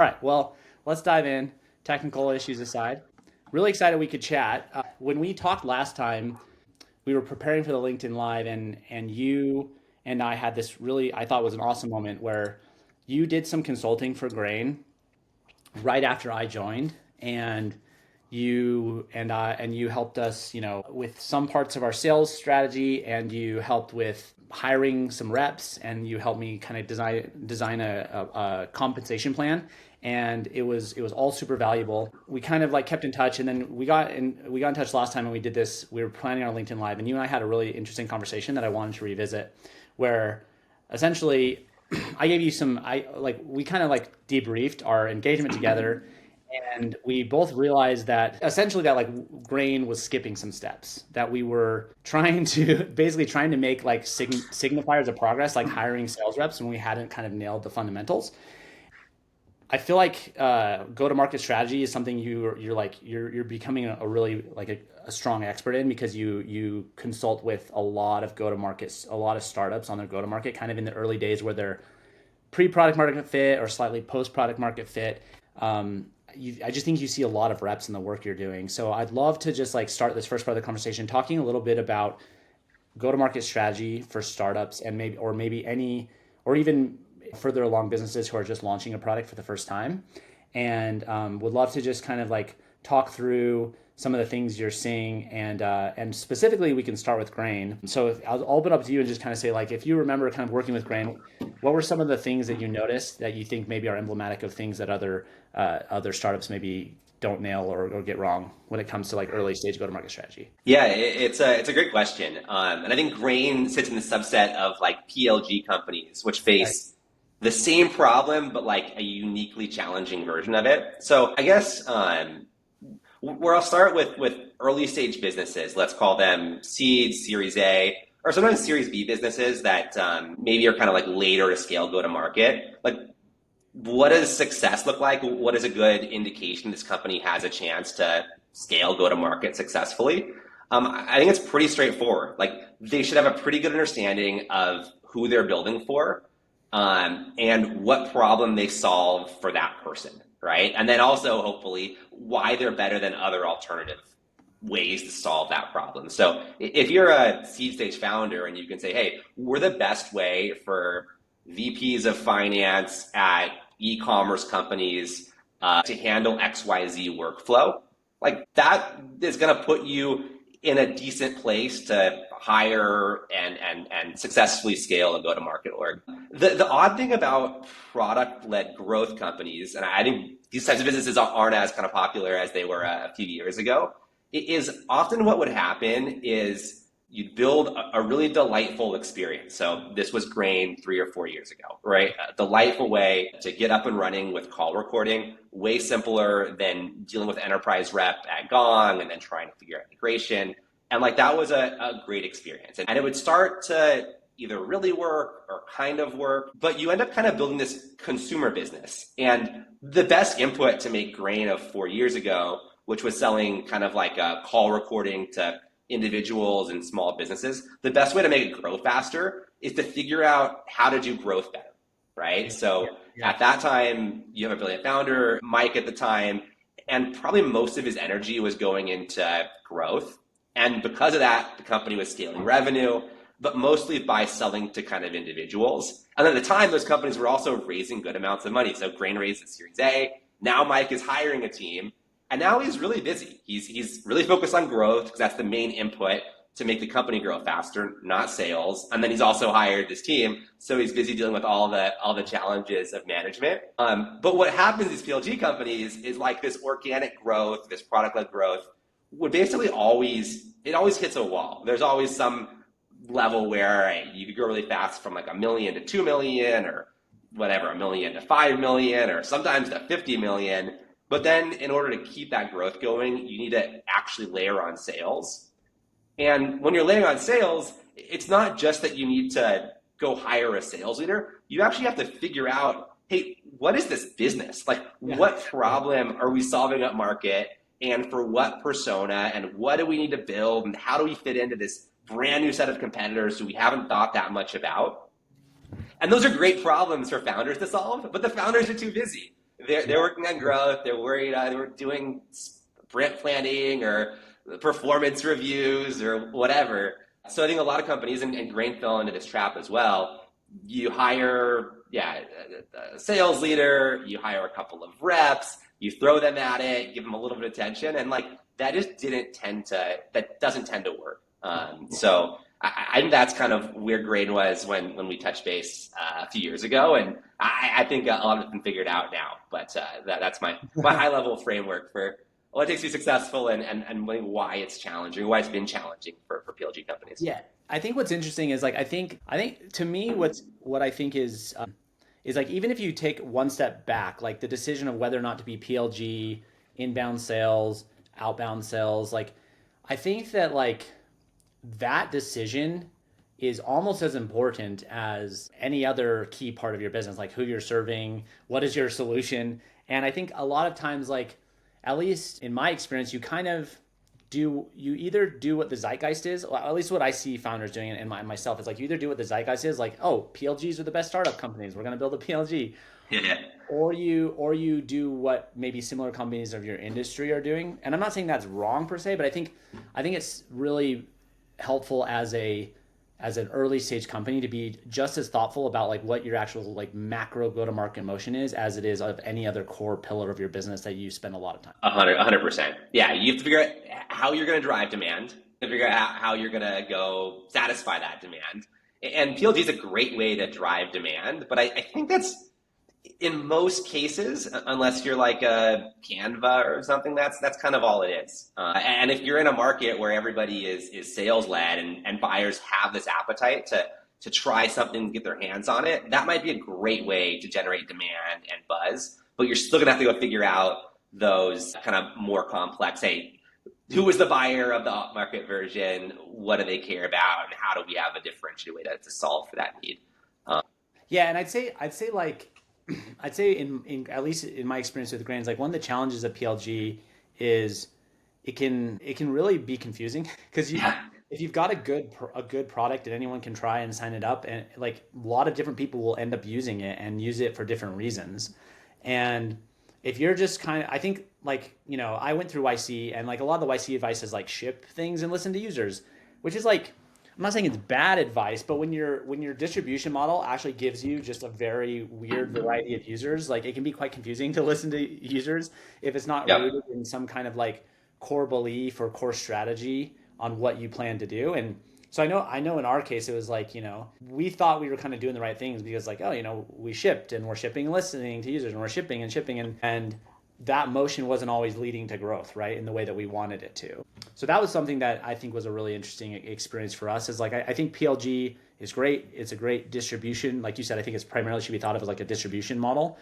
All right, well, let's dive in. Technical issues aside, really excited we could chat. When we talked last time, we were preparing for the LinkedIn Live, and you and I had this really, I thought was an awesome moment where you did some consulting for Grain right after I joined, and you helped us, with some parts of our sales strategy, and you helped with hiring some reps, and you helped me kind of design a compensation plan. And it was all super valuable. We kind of like kept in touch, and then we got in touch last time, and we did this. We were planning our LinkedIn Live, and you and I had a really interesting conversation that I wanted to revisit, where essentially I gave you some I like we kind of like debriefed our engagement together, and we both realized that essentially that like Grain was skipping some steps, that we were trying to basically trying to make like signifiers of progress, like hiring sales reps, when we hadn't kind of nailed the fundamentals. I feel like go to market strategy is something you're becoming a really like a strong expert in, because you consult with a lot of go to markets, a lot of startups on their go to market, kind of in the early days where they're pre product market fit or slightly post product market fit. I just think you see a lot of reps in the work you're doing. So I'd love to just like start this first part of the conversation talking a little bit about go to market strategy for startups, and maybe any, or even further along businesses who are just launching a product for the first time. And would love to just kind of like talk through some of the things you're seeing, and specifically we can start with Grain. So I'll open up to you and just kind of say, like, if you remember kind of working with Grain, what were some of the things that you noticed that you think maybe are emblematic of things that other startups maybe don't nail or get wrong when it comes to like early stage go to market strategy? Yeah, it's a great question, and I think Grain sits in the subset of like PLG companies, which Right. face the same problem but like a uniquely challenging version of it. So I guess where I'll start with early stage businesses, let's call them seed, Series A, or sometimes Series B businesses that maybe are kind of like later to scale go to market. Like, what does success look like? What is a good indication this company has a chance to scale go to market successfully? I think it's pretty straightforward. Like, they should have a pretty good understanding of who they're building for, and what problem they solve for that person, right? And then also, hopefully, why they're better than other alternative ways to solve that problem. So if you're a seed stage founder and you can say, hey, we're the best way for VPs of finance at e-commerce companies to handle XYZ workflow, like that is going to put you in a decent place to hire and successfully scale a go-to-market org. The odd thing about product-led growth companies, and I think these types of businesses aren't as kind of popular as they were a few years ago, is often what would happen is you'd build a really delightful experience. So this was Grain 3 or 4 years ago, right? A delightful way to get up and running with call recording, way simpler than dealing with enterprise rep at Gong and then trying to figure out integration. And like that was a great experience. And it would start to either really work or kind of work, but you end up kind of building this consumer business. And the best input to make Grain of 4 years ago, which was selling kind of like a call recording to individuals and small businesses, the best way to make it grow faster is to figure out how to do growth better, right? So at that time, you have a brilliant founder, Mike at the time, and probably most of his energy was going into growth. And because of that, the company was scaling revenue, but mostly by selling to kind of individuals. And at the time, those companies were also raising good amounts of money. So Grain raised its Series A. Now Mike is hiring a team. And now he's really busy. He's really focused on growth because that's the main input to make the company grow faster, not sales. And then he's also hired this team, so he's busy dealing with all the challenges of management. But what happens in these PLG companies is like this organic growth, this product-led growth, would basically always hits a wall. There's always some level where you could grow really fast from like 1 million to 2 million, or whatever, 1 million to 5 million, or sometimes to 50 million. But then in order to keep that growth going, you need to actually layer on sales. And when you're layering on sales, it's not just that you need to go hire a sales leader. You actually have to figure out, hey, what is this business? Like, what problem are we solving up market, and for what persona, and what do we need to build, and how do we fit into this brand new set of competitors who we haven't thought that much about? And those are great problems for founders to solve, but the founders are too busy. they're working on growth. They're worried. They're doing sprint planning or performance reviews or whatever. So I think a lot of companies, and Grain fell into this trap as well. You hire, yeah, a sales leader. You hire a couple of reps. You throw them at it. Give them a little bit of attention, and like that just didn't tend to. That doesn't tend to work. So I think that's kind of where Grain was when we touched base a few years ago, and I think a lot of it's been figured out now. But that's my high level framework for what it takes to be successful and why it's challenging, why it's been challenging for PLG companies. Yeah, I think what's interesting is like I think to me what I think is like even if you take one step back, like the decision of whether or not to be PLG, inbound sales, outbound sales, like I think that like that decision is almost as important as any other key part of your business, like who you're serving, what is your solution. And I think a lot of times, like, at least in my experience, you either do what the zeitgeist is, or at least what I see founders doing and myself is like you either do what the zeitgeist is, like, oh, PLGs are the best startup companies, we're going to build a PLG, Yeah. or you do what maybe similar companies of your industry are doing. And I'm not saying that's wrong per se, but I think it's really helpful as an early stage company to be just as thoughtful about like what your actual like macro go to market motion is as it is of any other core pillar of your business that you spend a lot of time. 100%. Yeah, you have to figure out how you're going to drive demand, and figure out how you're going to go satisfy that demand. And PLG is a great way to drive demand, but I think that's in most cases, unless you're like a Canva or something, that's kind of all it is. And if you're in a market where everybody is sales led and buyers have this appetite to try something to get their hands on it, that might be a great way to generate demand and buzz. But you're still gonna have to go figure out those kind of more complex. Hey, who is the buyer of the off-market version? What do they care about, and how do we have a differentiated way to solve for that need? Yeah, and I'd say in at least in my experience with grains, like one of the challenges of PLG is it can really be confusing because Yeah. if you've got a good product and anyone can try and sign it up, and like a lot of different people will end up using it and use it for different reasons. And if you're just kind of, I think like, I went through YC, and like a lot of the YC advice is like ship things and listen to users, which is like, I'm not saying it's bad advice, but when your distribution model actually gives you just a very weird variety of users, like it can be quite confusing to listen to users if it's not Yep. rooted in some kind of like core belief or core strategy on what you plan to do. And so I know in our case it was like, we thought we were kind of doing the right things because like, oh, we shipped and we're shipping and listening to users and we're shipping and shipping, and that motion wasn't always leading to growth, right, in the way that we wanted it to. So that was something that I think was a really interesting experience for us. Is like I think PLG is great. It's a great distribution. Like you said, I think it's primarily should be thought of as like a distribution model.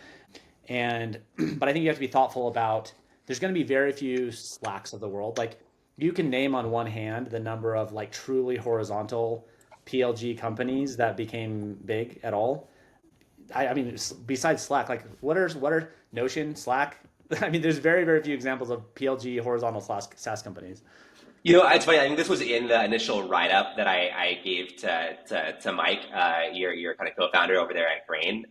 And but I think you have to be thoughtful about there's going to be very few Slacks of the world. Like you can name on one hand the number of like truly horizontal PLG companies that became big at all. I mean, besides Slack, like what are Notion, Slack? I mean, there's very, very few examples of PLG horizontal SaaS companies. It's funny. I think this was in the initial write-up that I gave to Mike, your kind of co-founder over there at Grain.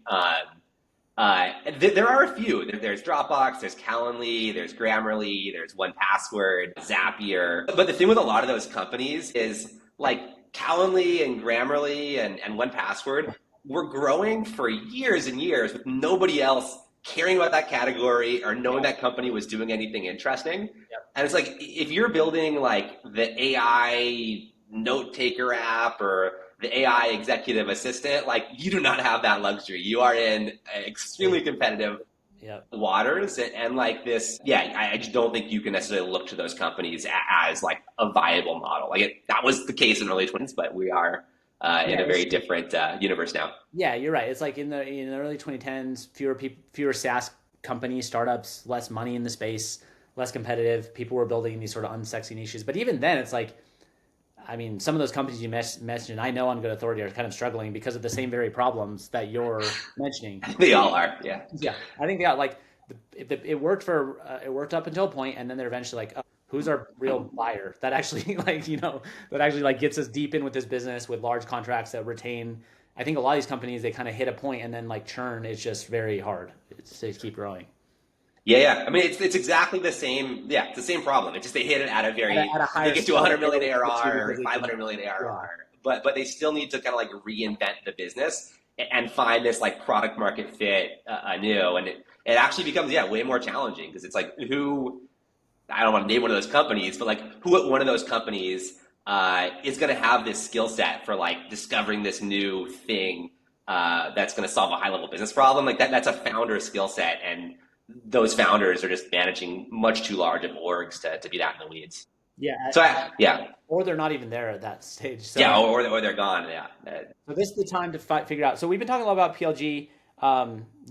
There are a few. There's Dropbox, there's Calendly, there's Grammarly, there's 1Password, Zapier. But the thing with a lot of those companies is like Calendly and Grammarly and 1Password were growing for years and years with nobody else caring about that category or knowing that company was doing anything interesting. Yep. And it's like if you're building like the AI note taker app or the AI executive assistant, like you do not have that luxury. You are in extremely competitive Yep. waters, and like this, yeah, I just don't think you can necessarily look to those companies as like a viable model. Like that was the case in the early 20s, but we are in Yeah, a very different universe now. yeah, you're right. It's like in the early 2010s, fewer people, fewer SaaS companies, startups, less money in the space, less competitive. People were building these sort of unsexy niches. But even then, it's like, I mean, some of those companies you mentioned, I know on good authority are kind of struggling because of the same very problems that you're mentioning. They all are, yeah. Yeah, I think they got like it worked up until a point, and then they're eventually like, oh, who's our real buyer that actually like that actually like gets us deep in with this business with large contracts that retain. I think a lot of these companies they kind of hit a point and then like churn is just very hard to keep growing. Yeah. I mean, it's exactly the same. Yeah, it's the same problem. It's just they hit it at a very, At a they higher get to scale 100 that they million don't get to ARR because or they can, 500 million yeah. ARR, but they still need to kind of like reinvent the business and find this like product market fit anew. And it actually becomes, yeah, way more challenging because it's like who, I don't want to name one of those companies, but like who at one of those companies is going to have this skill set for like discovering this new thing that's going to solve a high level business problem. Like that's a founder skill set. And those founders are just managing much too large of orgs to be that in the weeds. Yeah, So yeah, or they're not even there at that stage. yeah, or they're gone. Yeah, So this is the time to figure out. So we've been talking a lot about PLG.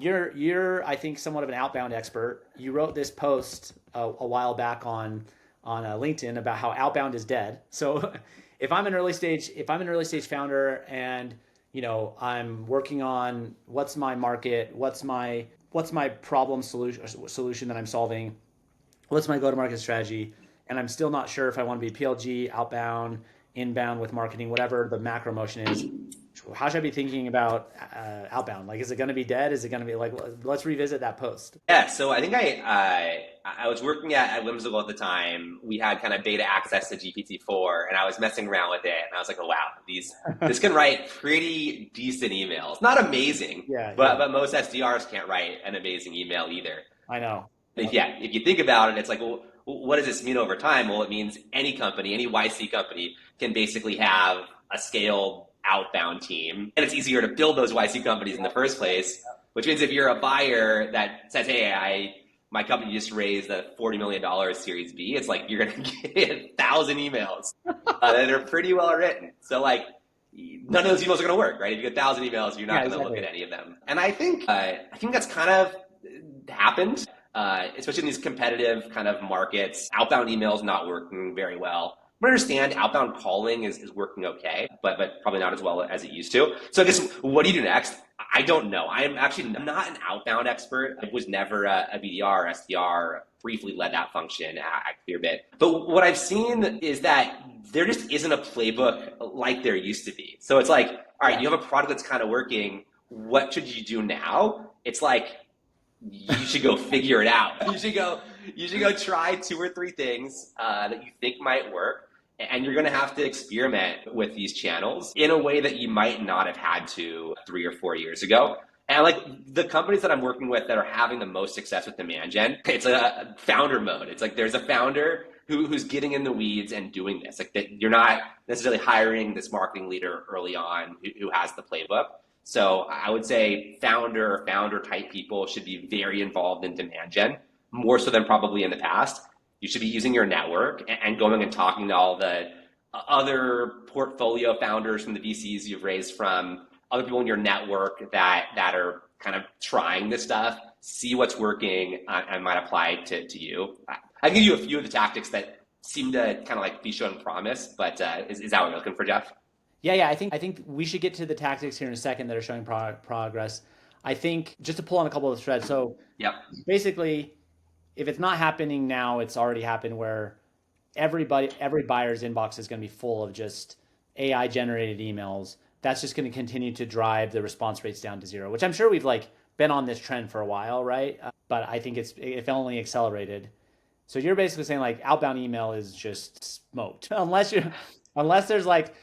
You're I think somewhat of an outbound expert. You wrote this post a while back on LinkedIn about how outbound is dead. So if I'm an early stage founder and I'm working on what's my market, what's my problem solution that I'm solving, what's my go to market strategy, and I'm still not sure if I want to be PLG, outbound, inbound with marketing, whatever the macro motion is. How should I be thinking about outbound? Like, is it going to be dead? Is it going to be like, let's revisit that post? yeah. So I think I was working at Whimsical at the time. We had kind of beta access to GPT-4, and I was messing around with it, and I was like, oh wow, this can write pretty decent emails. Not amazing, Yeah, but most SDRs can't write an amazing email either. I know. If you think about it, it's like, well, what does this mean over time? Well, it means any company, any YC company can basically have a scaled outbound team. And it's easier to build those YC companies in the first place, which means if you're a buyer that says, hey, my company just raised a $40 million Series B, it's like you're going to get 1,000 emails that are pretty well written. So like, none of those emails are going to work, right? If you get 1,000 emails, you're not going to look at any of them. And I think that's kind of happened. Especially in these competitive kind of markets, outbound email is not working very well. I understand outbound calling is working okay, but probably not as well as it used to. So I guess, what do you do next? I don't know. I'm actually not an outbound expert. I was never a BDR or SDR, briefly led that function at Clearbit. But what I've seen is that there just isn't a playbook like there used to be. So it's like, all right, you have a product that's kind of working. What should you do now? It's like, you should go figure it out. You should go try 2 or 3 things that you think might work. And you're going to have to experiment with these channels in a way that you might not have had to 3 or 4 years ago. And like the companies that I'm working with that are having the most success with demand gen, it's a founder mode. It's like there's a founder who's getting in the weeds and doing this. Like that you're not necessarily hiring this marketing leader early on who has the playbook. So I would say founder type people should be very involved in demand gen, more so than probably in the past. You should be using your network and going and talking to all the other portfolio founders from the VCs you've raised from, other people in your network that are kind of trying this stuff, see what's working and might apply to you. I can give you a few of the tactics that seem to kind of like be showing promise, but is that what you're looking for, Jeff? Yeah. I think we should get to the tactics here in a second that are showing progress. I think just to pull on a couple of the threads. So basically, if it's not happening now, it's already happened where every buyer's inbox is going to be full of just AI generated emails. That's just going to continue to drive the response rates down to 0, which I'm sure we've like been on this trend for a while, right? But I think if only accelerated. So you're basically saying like outbound email is just smoked unless there's like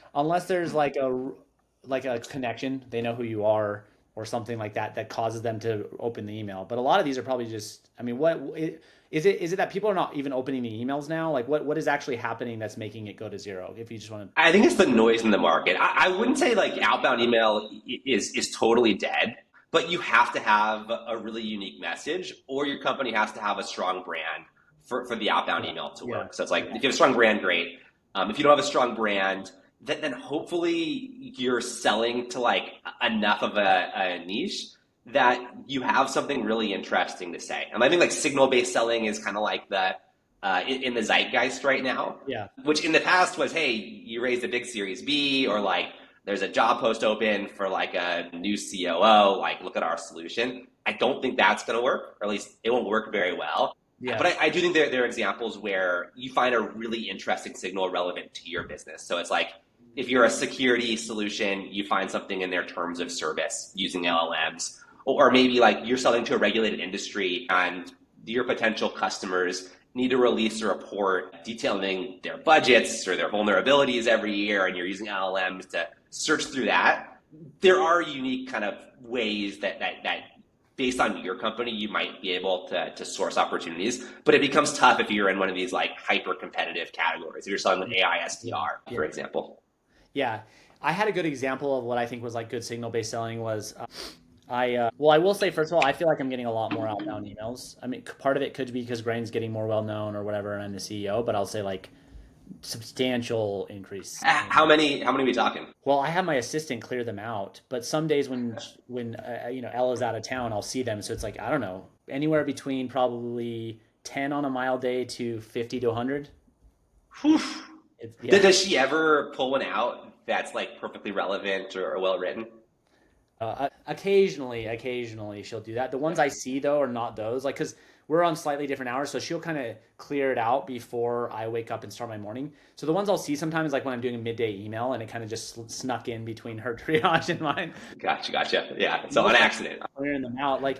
a connection, they know who you are or something like that causes them to open the email. But a lot of these are probably just, I mean, is it that people are not even opening the emails now? Like what is actually happening that's making it go to 0? If you just want to, I think it's the noise in the market. I wouldn't say like outbound email is totally dead, but you have to have a really unique message, or your company has to have a strong brand for the outbound email to work. So it's like, if you have a strong brand, great. If you don't have a strong brand, then hopefully you're selling to like enough of a niche that you have something really interesting to say. And I think like signal-based selling is kind of like the in the zeitgeist right now. Yeah. Which in the past was, hey, you raised a big Series B, or like there's a job post open for like a new COO, like look at our solution. I don't think that's going to work, or at least it won't work very well. Yeah. But I do think there are examples where you find a really interesting signal relevant to your business. So it's like, if you're a security solution, you find something in their terms of service using LLMs, or maybe like you're selling to a regulated industry and your potential customers need to release a report detailing their budgets or their vulnerabilities every year, and you're using LLMs to search through that, there are unique kind of ways that based on your company, you might be able to source opportunities, but it becomes tough if you're in one of these like hyper competitive categories. If you're selling with AI SDR, for example. Yeah. I had a good example of what I think was like good signal-based selling was well, I will say, first of all, I feel like I'm getting a lot more outbound emails. I mean, part of it could be because Grain's getting more well-known or whatever, and I'm the CEO, but I'll say like substantial increase. How many are we talking? Well, I have my assistant clear them out, but some days when Ella's out of town, I'll see them. So it's like, I don't know, anywhere between probably 10 on a mile day to 50 to 100. Whew. Yeah. Does she ever pull one out that's like perfectly relevant or well written? Occasionally she'll do that. The ones I see though are not those, like, because we're on slightly different hours, so she'll kind of clear it out before I wake up and start my morning. So the ones I'll see sometimes, like when I'm doing a midday email, and it kind of just snuck in between her triage and mine. Gotcha. Yeah, so on accident. Clearing them out, like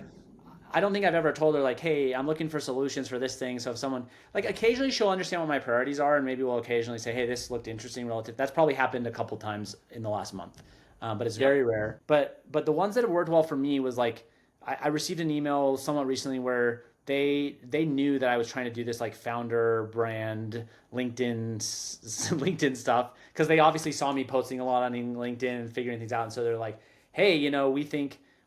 I don't think I've ever told her like, hey, I'm looking for solutions for this thing. So if someone, like, occasionally she'll understand what my priorities are, and maybe we'll occasionally say, hey, this looked interesting relative. That's probably happened a couple times in the last month. But it's very rare. But the ones that have worked well for me was like I received an email somewhat recently where they knew that I was trying to do this like founder brand LinkedIn stuff, because they obviously saw me posting a lot on LinkedIn and figuring things out, and so they're like, hey,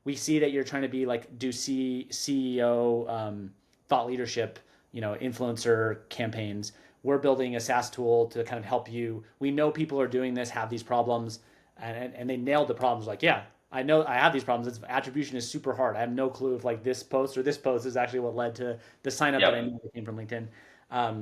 we see that you're trying to be like do CEO thought leadership, influencer campaigns. We're building a SaaS tool to kind of help you. We know people are doing this, have these problems. And they nailed the problems. Like, yeah, I know I have these problems. Attribution is super hard. I have no clue if like this post or this post is actually what led to the sign up that I knew that came from LinkedIn,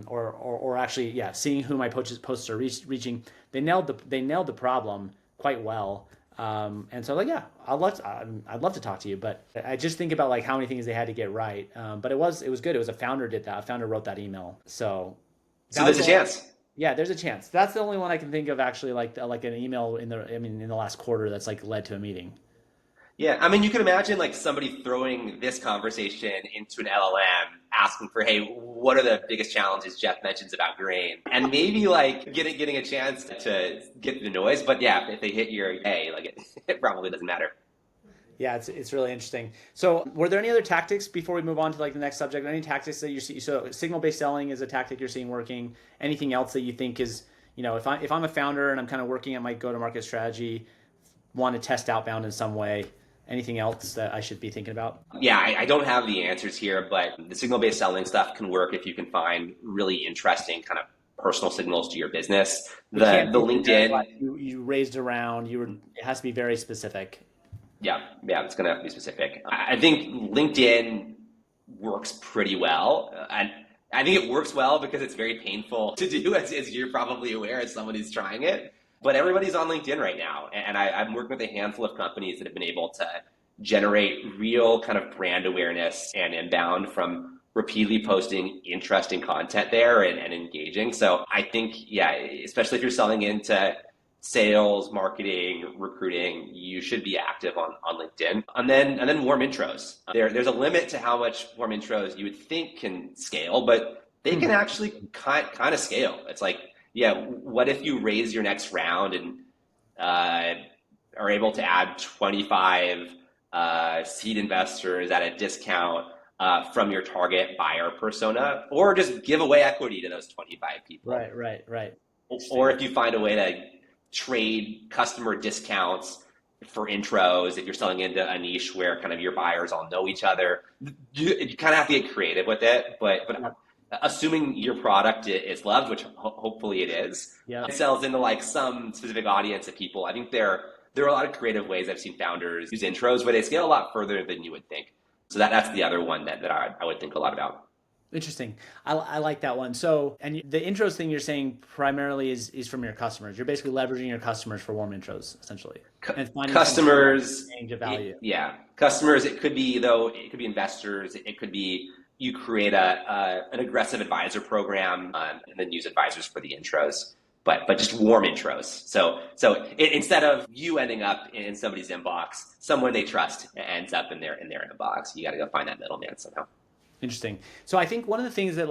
or actually, yeah, seeing who my posts are reaching. They nailed the problem quite well. And so like, yeah, I'd love to talk to you, but I just think about like how many things they had to get right. But it was good. It was a founder did that. A founder wrote that email. So there's a chance. Yeah, there's a chance. That's the only one I can think of actually, like an email in the last quarter that's like led to a meeting. Yeah, I mean, you can imagine like somebody throwing this conversation into an LLM, asking for, hey, what are the biggest challenges Jeff mentions about Grain? And maybe like getting a chance to get the noise. But yeah, if they hit your A, like it probably doesn't matter. Yeah, it's really interesting. So were there any other tactics before we move on to like the next subject? Any tactics that you see? So signal-based selling is a tactic you're seeing working. Anything else that you think is, if I'm a founder and I'm kind of working at my go-to-market strategy, want to test outbound in some way, anything else that I should be thinking about? Yeah, I don't have the answers here, but the signal-based selling stuff can work if you can find really interesting kind of personal signals to your business. The LinkedIn, you raised around, it has to be very specific. Yeah, it's going to have to be specific. I think LinkedIn works pretty well. And I think it works well because it's very painful to do, as you're probably aware as someone who's trying it. But everybody's on LinkedIn right now. And I'm working with a handful of companies that have been able to generate real kind of brand awareness and inbound from repeatedly posting interesting content there and engaging. So I think, yeah, especially if you're selling into sales, marketing, recruiting, you should be active on LinkedIn. And then warm intros. There's a limit to how much warm intros you would think can scale, but they can actually kind of scale. It's like, yeah, what if you raise your next round and are able to add 25 seed investors at a discount from your target buyer persona, or just give away equity to those 25 people. Right. Or if you find a way to trade customer discounts for intros, if you're selling into a niche where kind of your buyers all know each other, you kind of have to get creative with it. But assuming your product is loved, which hopefully it is, it sells into like some specific audience of people. I think there are a lot of creative ways I've seen founders use intros where they scale a lot further than you would think. So that's the other one that I would think a lot about. Interesting. I like that one. So, and the intros thing you're saying primarily is from your customers. You're basically leveraging your customers for warm intros, essentially. And finding customers, exchange of value. Yeah. Customers, it could be investors. It could be you create an aggressive advisor program and then use advisors for the intros. But just warm intros. So instead of you ending up in somebody's inbox, someone they trust ends up in their inbox. You got to go find that middleman somehow. Interesting. So I think one of the things that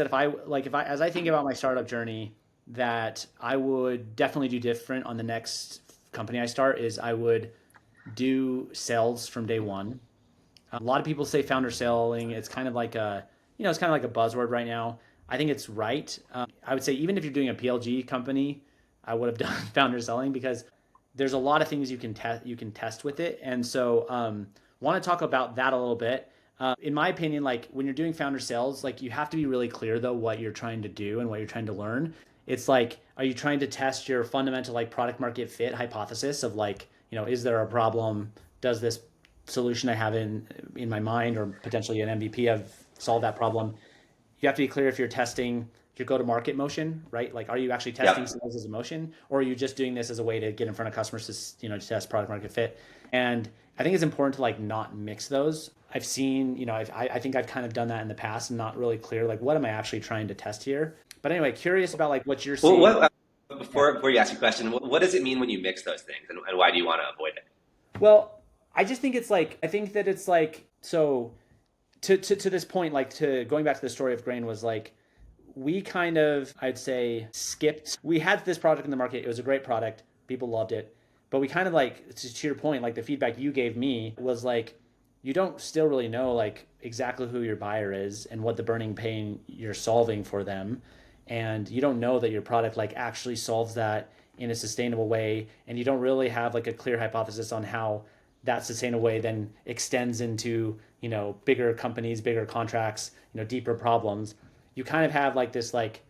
if I as I think about my startup journey that I would definitely do different on the next company I start is I would do sales from day one. A lot of people say founder selling. It's kind of like it's kind of like a buzzword right now. I think it's right. I would say even if you're doing a PLG company, I would have done founder selling because there's a lot of things you can test with it. And so, want to talk about that a little bit. In my opinion, like when you're doing founder sales, like you have to be really clear though what you're trying to do and what you're trying to learn. It's like, are you trying to test your fundamental like product market fit hypothesis of like, is there a problem? Does this solution I have in my mind or potentially an MVP have solved that problem? You have to be clear if you're testing your go-to-market motion, right? Like, are you actually testing Yep. sales as a motion, or are you just doing this as a way to get in front of customers to test product market fit? And I think it's important to like not mix those. I've seen, I think I've kind of done that in the past and not really clear, like, what am I actually trying to test here? But anyway, curious about like what you're Well, seeing. Yeah. before you ask your question, what does it mean when you mix those things, and why do you want to avoid it? Well, I just think it's like, I think that it's like, so to this point, like to going back to the story of grain was like, we kind of, I'd say, skipped. We had this product in the market. It was a great product. People loved it. But we kind of like, to your point, like the feedback you gave me was like, you don't still really know like exactly who your buyer is and what the burning pain you're solving for them. And you don't know that your product like actually solves that in a sustainable way. And you don't really have like a clear hypothesis on how that sustainable way then extends into, bigger companies, bigger contracts, deeper problems. You kind of have like this like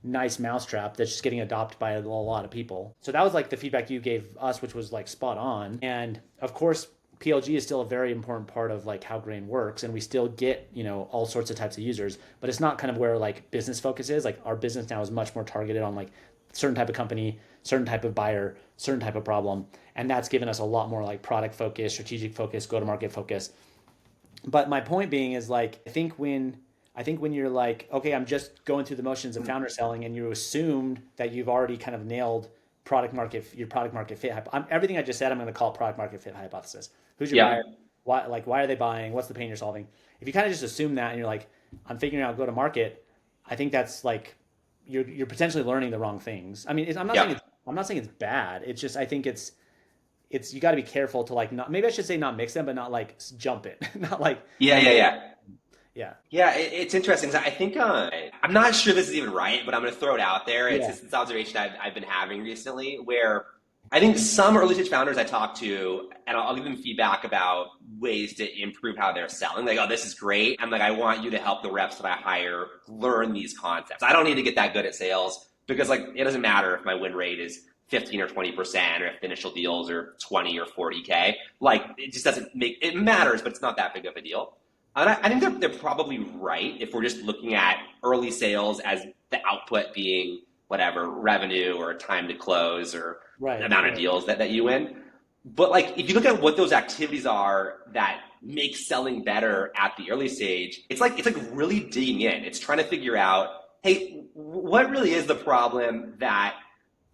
nice mousetrap that's just getting adopted by a lot of people. So that was like the feedback you gave us, which was like spot on. And of course, PLG is still a very important part of like how grain works, and we still get all sorts of types of users, but it's not kind of where like business focus is. Like our business now is much more targeted on like certain type of company, certain type of buyer, certain type of problem, and that's given us a lot more like product focus, strategic focus, go to market focus. But my point being is like I think when you're like, okay, I'm just going through the motions of founder selling, and you assumed that you've already kind of nailed your product market fit. Everything I just said, I'm going to call it product market fit hypothesis. Who's your buyer? Yep. Why are they buying? What's the pain you're solving? If you kind of just assume that and you're like, I'm figuring out go to market, I think that's like you're potentially learning the wrong things. I mean, Yep. I'm not saying it's bad. It's just I think it's you got to be careful to like not, maybe I should say not mix them, but not like jump it, not like Yeah. Yeah. Yeah. yeah Yeah, it's interesting. 'Cause I think I'm not sure this is even right, but I'm going to throw it out there. It's yeah just this observation I've been having recently, where I think some early stage founders I talk to, and I'll give them feedback about ways to improve how they're selling. Like, oh, this is great. I'm like, I want you to help the reps that I hire learn these concepts. I don't need to get that good at sales because, like, it doesn't matter if my win rate is 15 or 20%, or if the initial deals are 20 or 40K. Like, it just doesn't make it matters, but it's not that big of a deal. And I think they're probably right if we're just looking at early sales as the output being whatever revenue or time to close or the right amount of right deals that you win. But like if you look at what those activities are that make selling better at the early stage, it's like really digging in. It's trying to figure out, hey, what really is the problem that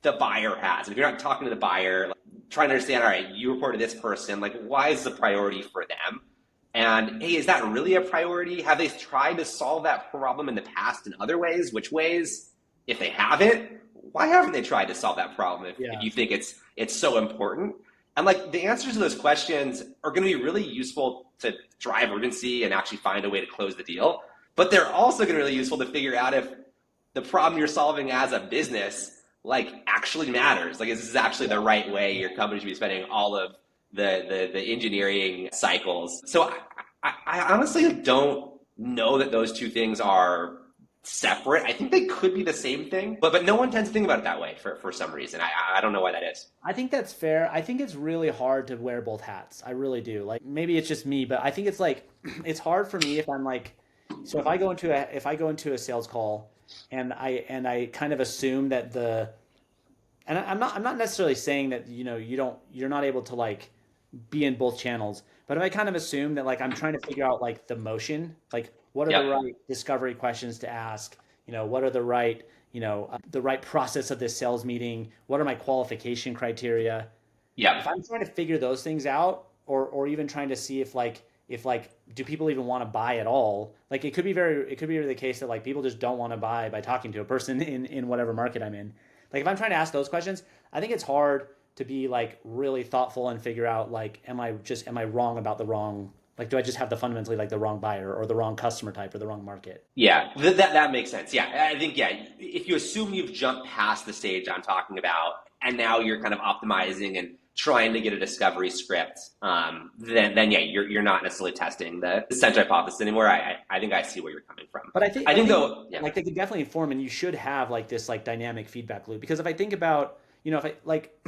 the buyer has? If you're not talking to the buyer, like, trying to understand, all right, you report to this person, like why is the priority for them? And hey, is that really a priority? Have they tried to solve that problem in the past in other ways? Which ways? If they haven't, why haven't they tried to solve that problem if yeah you think it's so important? And like the answers to those questions are going to be really useful to drive urgency and actually find a way to close the deal. But they're also going to be really useful to figure out if the problem you're solving as a business like actually matters. Like, is this actually the right way your company should be spending all of the engineering cycles? So I honestly don't know that those two things are separate. I think they could be the same thing, but no one tends to think about it that way for some reason. I don't know why that is. I think that's fair. I think it's really hard to wear both hats. I really do. Like maybe it's just me, but I think it's like it's hard for me if I'm like so if I go into a sales call and I kind of assume that I'm not necessarily saying that you're not able to like be in both channels, but if I kind of assume that like I'm trying to figure out like the motion, like what are the Yep. right discovery questions to ask, what are the right process of this sales meeting, what are my qualification criteria, Yep. if I'm trying to figure those things out, or even trying to see if like if like, do people even want to buy at all? Like it could be the case that like people just don't want to buy by talking to a person in whatever market I'm in. Like if I'm trying to ask those questions, I think it's hard to be like really thoughtful and figure out like, am I wrong about the wrong, like, do I just have the fundamentally like the wrong buyer or the wrong customer type or the wrong market? Yeah, that makes sense. Yeah, I think, yeah, if you assume you've jumped past the stage I'm talking about, and now you're kind of optimizing and trying to get a discovery script, then yeah, you're not necessarily testing the center hypothesis anymore. I think I see where you're coming from. But I I think think though, yeah, like they could definitely inform, and you should have like this like dynamic feedback loop. Because if I think about, if I like,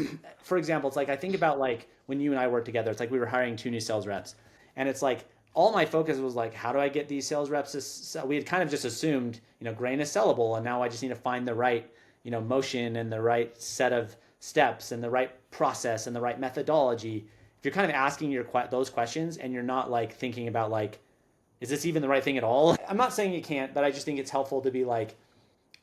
for example, it's like I think about like when you and I worked together, it's like we were hiring two new sales reps, and it's like all my focus was like, how do I get these sales reps to sell? We had kind of just assumed, grain is sellable, and now I just need to find the right, motion and the right set of steps and the right process and the right methodology. If you're kind of asking those questions and you're not like thinking about like, is this even the right thing at all? I'm not saying you can't, but I just think it's helpful to be like,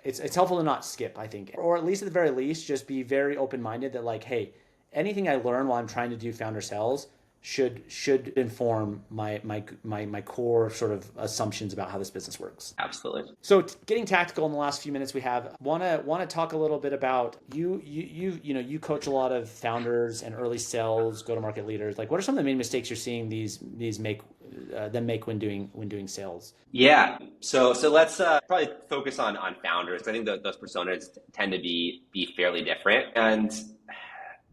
it's helpful to not skip, I think, or at least at the very least, just be very open minded that like, hey, anything I learn while I'm trying to do founder sales should inform my core sort of assumptions about how this business works. absolutely. So getting tactical in the last few minutes we have, want to talk a little bit about you coach a lot of founders and early sales, go to market leaders. Like, what are some of the main mistakes you're seeing these make when doing sales? Yeah. So let's probably focus on founders. I think those personas tend to be fairly different, and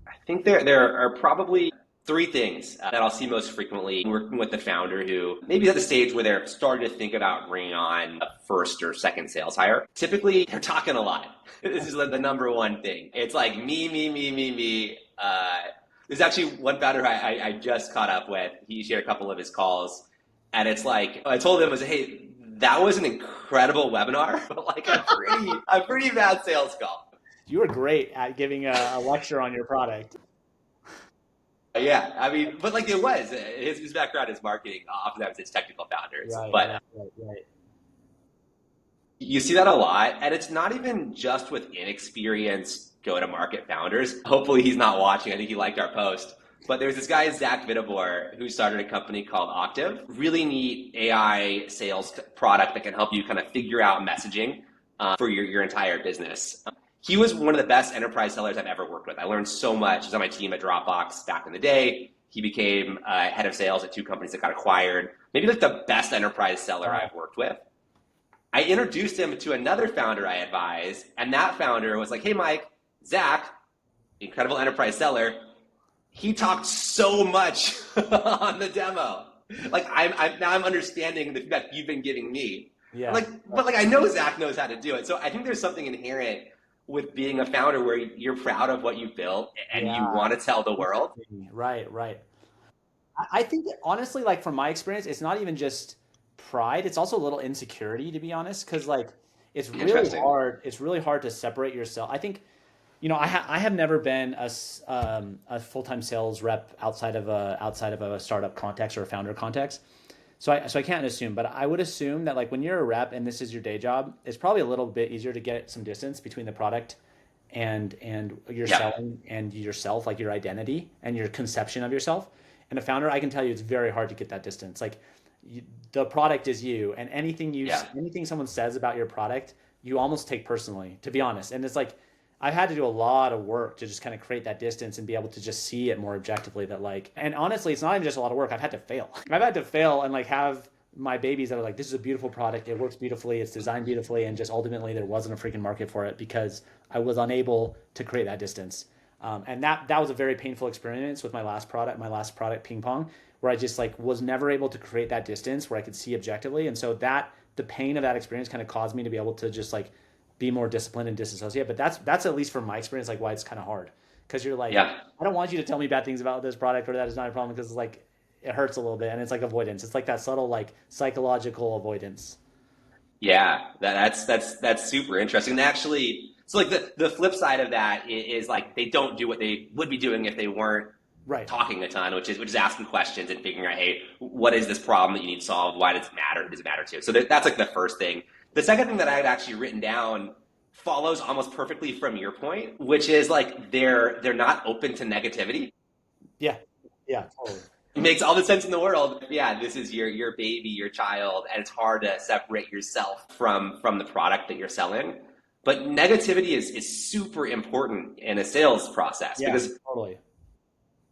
I think there are probably three things that I'll see most frequently working with the founder who maybe at the stage where they're starting to think about bringing on a first or second sales hire. Typically, they're talking a lot. This is like the number one thing. It's like me, me, me, me, me. There's actually one founder I just caught up with. He shared a couple of his calls, and it's like I told him, I was like, hey, that was an incredible webinar, but like a pretty bad sales call. You were great at giving a lecture on your product. Yeah, I mean, but like it was his background is marketing. Oftentimes it's technical founders, Right, but right. you see that a lot, and it's not even just with inexperienced go-to-market founders. Hopefully, he's not watching. I think he liked our post. But there's this guy Zach Vitibor who started a company called Octave. Really neat AI sales product that can help you kind of figure out messaging for your entire business. He was one of the best enterprise sellers I've ever worked with. I learned so much. He was on my team at Dropbox back in the day. He became head of sales at two companies that got acquired. Maybe like the best enterprise seller I've worked with. I introduced him to another founder I advised, and that founder was like, hey, Mike, Zach, incredible enterprise seller, he talked so much on the demo. Like I'm understanding the feedback you've been giving me. Yeah. But I know Zach knows how to do it. So I think there's something inherent with being a founder where you're proud of what you've built and you want to tell the world. Right. I think that, honestly, like from my experience, it's not even just pride. It's also a little insecurity, to be honest, because like it's really hard. It's really hard to separate yourself. I think, I have never been a full-time sales rep outside of a startup context or a founder context. So I can't assume, but I would assume that like when you're a rep and this is your day job, it's probably a little bit easier to get some distance between the product and your selling and yourself, like your identity and your conception of yourself. And a founder, I can tell you, it's very hard to get that distance. Like the product is you, and anything someone says about your product, you almost take personally, to be honest. And it's like I've had to do a lot of work to just kind of create that distance and be able to just see it more objectively that like, and honestly, it's not even just a lot of work. I've had to fail. I've had to fail and like have my babies that are like, this is a beautiful product. It works beautifully. It's designed beautifully. And just ultimately there wasn't a freaking market for it because I was unable to create that distance. And that was a very painful experience with my last product Ping Pong, where I just like was never able to create that distance where I could see objectively. And so the pain of that experience kind of caused me to be able to just like be more disciplined and disassociate. But that's at least from my experience, like why it's kind of hard. Because you're like, I don't want you to tell me bad things about this product or that is not a problem, because it's like, it hurts a little bit and it's like avoidance. It's like that subtle, like psychological avoidance. Yeah, that's super interesting. And actually, so like the flip side of that is like they don't do what they would be doing if they weren't talking a ton, which is asking questions and figuring out, hey, what is this problem that you need solved? Why does it matter? Who does it matter to? So that's like the first thing. The second thing that I had actually written down follows almost perfectly from your point, which is like they're not open to negativity. Yeah, totally. It makes all the sense in the world. Yeah, this is your baby, your child, and it's hard to separate yourself from the product that you're selling. But negativity is super important in a sales process Yeah, because totally.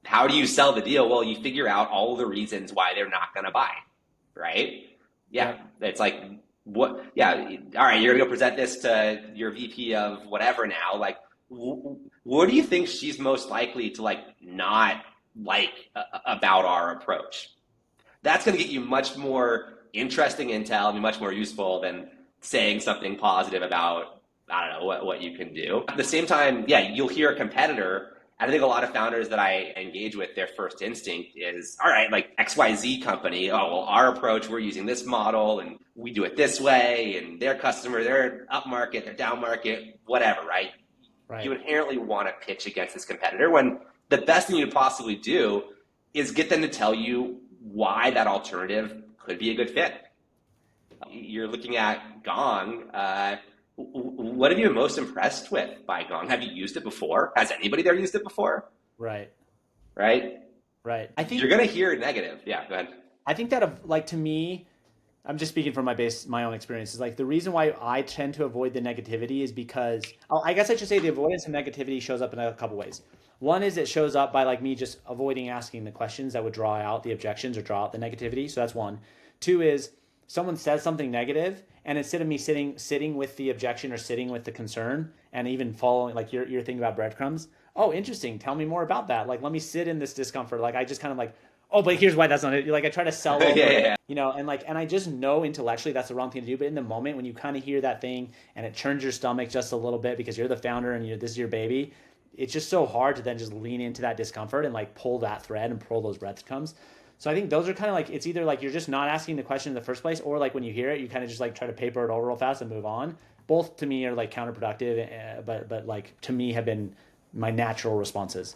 how do you sell the deal? Well, you figure out all the reasons why they're not going to buy, right? Yeah, Yep. it's like what? Yeah, all right, you're gonna go present this to your VP of whatever now. Like, what do you think she's most likely to like not like about our approach? That's gonna get you much more interesting intel and be much more useful than saying something positive about I don't know what you can do. At the same time, yeah, you'll hear a competitor. And I think a lot of founders that I engage with, their first instinct is, all right, like XYZ company, oh, well, our approach, we're using this model and we do it this way, and their customer, they're up market, they're down market, whatever, right? You Right. inherently want to pitch against this competitor when the best thing you could possibly do is get them to tell you why that alternative could be a good fit. You're looking at Gong. What have you been most impressed with by Gong? Have you used it before? Has anybody there used it before? Right. Right? Right. I You're think gonna hear negative. Yeah, go ahead. I think that like to me, I'm just speaking from my own experiences. Like the reason why I tend to avoid the negativity is because I guess I should say the avoidance of negativity shows up in a couple ways. One is it shows up by like me just avoiding asking the questions that would draw out the objections or draw out the negativity. So that's one. Two is someone says something negative, and instead of me sitting with the objection or sitting with the concern and even following like your thing about breadcrumbs. Oh, interesting. Tell me more about that. Like let me sit in this discomfort. Like I just kind of like, oh, but here's why that's not it. Like I try to sell Yeah, over yeah, it, yeah. and like, and I just know intellectually that's the wrong thing to do. But in the moment when you kind of hear that thing and it churns your stomach just a little bit because you're the founder and this is your baby, it's just so hard to then just lean into that discomfort and like pull that thread and pull those breadcrumbs. So I think those are kind of like it's either like you're just not asking the question in the first place, or like when you hear it, you kind of just like try to paper it over real fast and move on. Both to me are like counterproductive, but like to me have been my natural responses.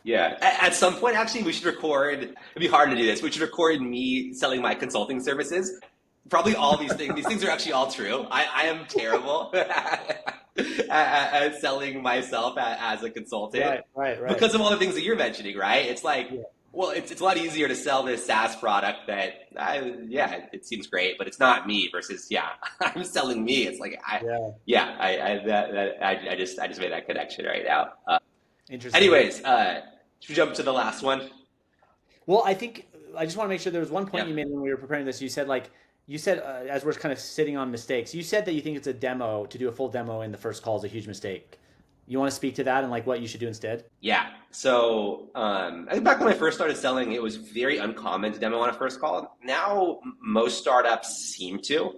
Yeah. At some point, actually, we should record. It'd be hard to do this. We should record me selling my consulting services. Probably all these things. These things are actually all true. I am terrible at selling myself as a consultant Right. because of all the things that you're mentioning, right? It's like, Yeah, well, it's a lot easier to sell this SaaS product that, yeah, it seems great, but it's not me versus, yeah, I'm selling me. It's like, yeah. yeah, I just made that connection right now. Interesting. Anyways, should we jump to the last one? Well, I think I just want to make sure there was one point Yeah. you made when we were preparing this. You said as we're kind of sitting on mistakes, you said that you think it's a demo to do a full demo in the first call is a huge mistake. You want to speak to that and like what you should do instead? Yeah. So I think back when I first started selling, it was very uncommon to demo on a first call. Now most startups seem to.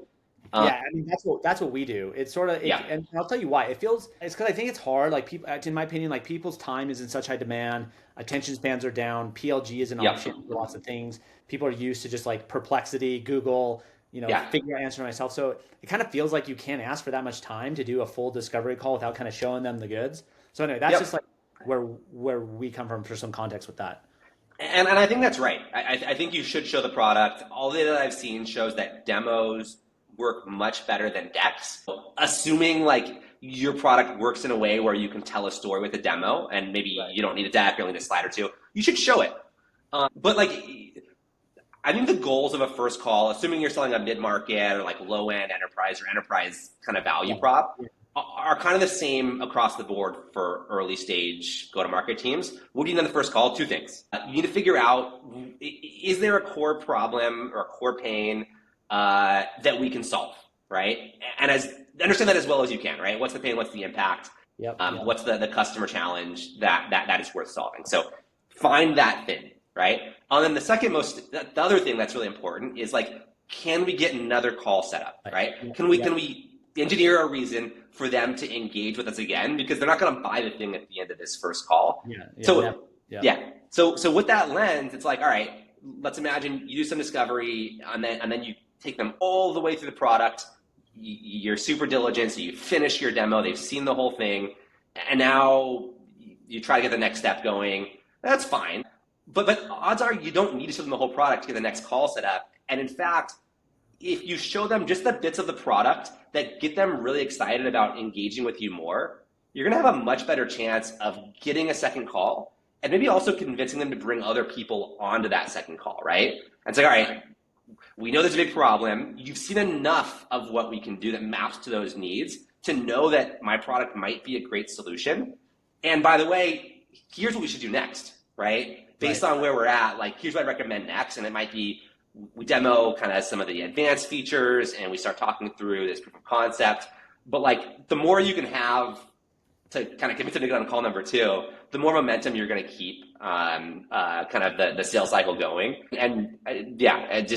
Um, Yeah, I mean that's what we do. It's sort of yeah. and I'll tell you why. It's because I think it's hard. Like people, in my opinion, like people's time is in such high demand. Attention spans are down. PLG is an Yep. option for lots of things. People are used to just like Perplexity, Google, Yeah. figure out answer myself. So it kind of feels like you can't ask for that much time to do a full discovery call without kind of showing them the goods. So anyway, that's just Yep. like where we come from for some context with that. And I think that's right. I think you should show the product. All the data that I've seen shows that demos work much better than decks. Assuming like your product works in a way where you can tell a story with a demo and maybe Right. you don't need a deck or only need a slide or two, you should show it. But like, I think the goals of a first call, assuming you're selling a mid-market or like low-end enterprise or enterprise kind of value Yeah. prop, Yeah. are kind of the same across the board for early stage go-to-market teams. What do you need on the first call? Two things. You need to figure out, is there a core problem or a core pain that we can solve, right? And as understand that as well as you can, right? What's the pain? What's the impact? Yep. What's the customer challenge that is worth solving? So find that thing, right? And then the other thing that's really important is like, can we get another call set up, Right. right? Yep. Can we engineer a reason for them to engage with us again because they're not going to buy the thing at the end of this first call. Yeah. So Yeah. yeah, so with that lens, it's like, all right, let's imagine you do some discovery and then you take them all the way through the product. You're super diligent, so you finish your demo. They've seen the whole thing, and now you try to get the next step going. That's fine, but odds are you don't need to show them the whole product to get the next call set up. And in fact, if you show them just the bits of the product that get them really excited about engaging with you more, you're going to have a much better chance of getting a second call and maybe also convincing them to bring other people onto that second call, right? And it's like, all right, we know there's a big problem. You've seen enough of what we can do that maps to those needs to know that my product might be a great solution. And by the way, here's what we should do next, right? Based on where we're at, like, here's what I recommend next. And it might be, we demo kind of some of the advanced features and we start talking through this proof of concept. But like, the more you can have to kind of convince them to get on call number 2, the more momentum you're going to keep kind of the sales cycle going. And I've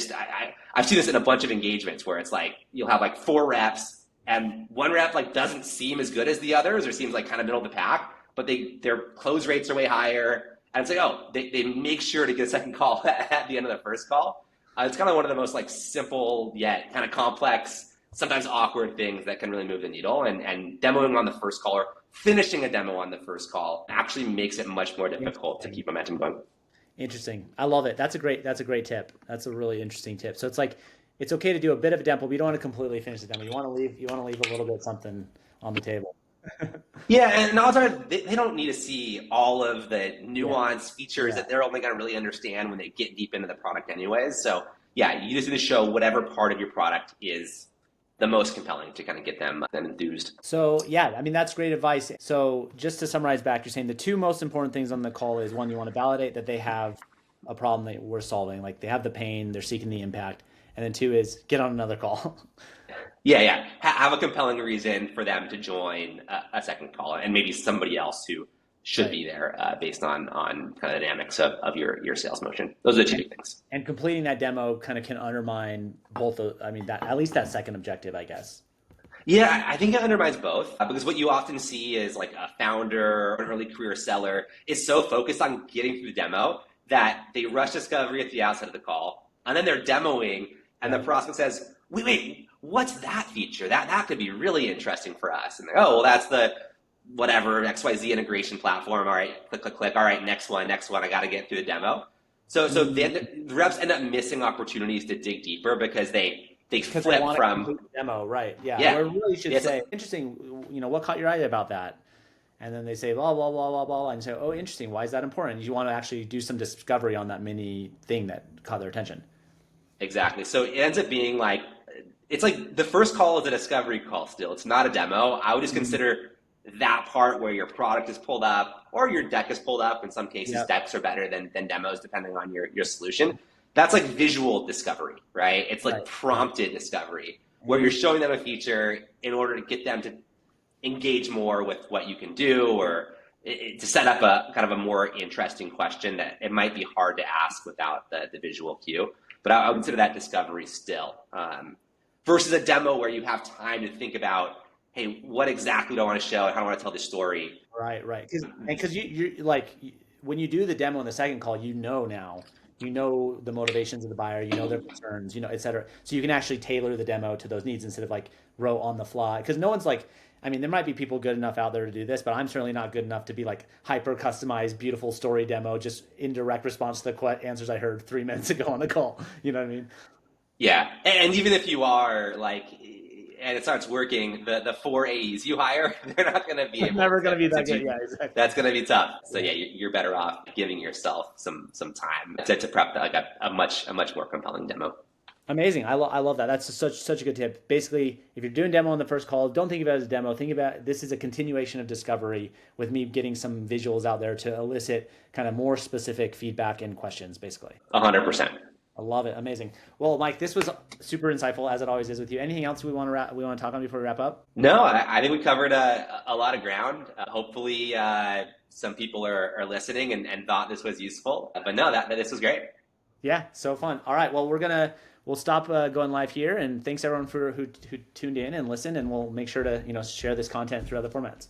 seen this in a bunch of engagements where it's like, you'll have like 4 reps and one rep like doesn't seem as good as the others or seems like kind of middle of the pack, but their close rates are way higher. And it's like, oh, they make sure to get a second call at the end of the first call. It's kind of one of the most like simple yet kind of complex, sometimes awkward things that can really move the needle. And demoing on the first call or finishing a demo on the first call actually makes it much more difficult to keep momentum going. Interesting. I love it. That's a great tip. That's a really interesting tip. So it's like, it's okay to do a bit of a demo, but you don't want to completely finish the demo. You want to leave a little bit something on the table. Yeah, and also they don't need to see all of the nuanced features that they're only going to really understand when they get deep into the product anyways. So yeah, you just need to show whatever part of your product is the most compelling to kind of get them enthused. So yeah, I mean, that's great advice. So just to summarize back, you're saying the 2 most important things on the call is, 1, you want to validate that they have a problem that we're solving, like they have the pain, they're seeking the impact. And then 2 is get on another call. Yeah. Have a compelling reason for them to join a second call, and maybe somebody else who should be there based on kind of the dynamics of your sales motion. Those are the 2 big things. And completing that demo kind of can undermine both at least that second objective, I guess. Yeah, I think it undermines both because what you often see is like a founder or an early career seller is so focused on getting through the demo that they rush discovery at the outset of the call, and then they're demoing, and the prospect says, wait, what's that feature? That could be really interesting for us. And they're, oh, well, that's the whatever XYZ integration platform. All right, click. All right, next one. I got to get through the demo. So the reps end up missing opportunities to dig deeper because they flip from demo, right? Yeah. Or really should say, interesting. What caught your eye about that? And then they say blah blah blah blah blah, and you say, oh, interesting. Why is that important? You want to actually do some discovery on that mini thing that caught their attention. Exactly. So it ends up being like, it's like the first call is a discovery call still. It's not a demo. I would just consider that part where your product is pulled up or your deck is pulled up. In some cases, decks are better than demos depending on your solution. That's like visual discovery, right? It's like prompted discovery where you're showing them a feature in order to get them to engage more with what you can do, or to set up a kind of a more interesting question that it might be hard to ask without the visual cue. But I would consider that discovery still. Versus a demo where you have time to think about, hey, what exactly do I want to show? How do I want to tell this story? Right. Because you're like, when you do the demo in the second call, now, the motivations of the buyer, their concerns, et cetera. So you can actually tailor the demo to those needs instead of like row on the fly. Because no one's like, there might be people good enough out there to do this, but I'm certainly not good enough to be like hyper customized, beautiful story demo, just in direct response to the answers I heard 3 minutes ago on the call. You know what I mean? Yeah. And even if you are like, and it starts working, the 4 A's you hire, they're not going to be never going to be that good. Yeah, exactly. That's going to be tough. So yeah, you're better off giving yourself some time to prep like a much more compelling demo. Amazing. I love that. That's such a good tip. Basically, if you're doing demo on the first call, don't think of it as a demo. Think about this is a continuation of discovery with me getting some visuals out there to elicit kind of more specific feedback and questions, basically. 100%. I love it. Amazing. Well, Mike, this was super insightful, as it always is with you. Anything else we want to talk on before we wrap up? No, I think we covered a lot of ground. Hopefully, some people are listening and thought this was useful. But no, this was great. Yeah, so fun. All right, well, we'll stop going live here, and thanks everyone who tuned in and listened, and we'll make sure to share this content through other formats.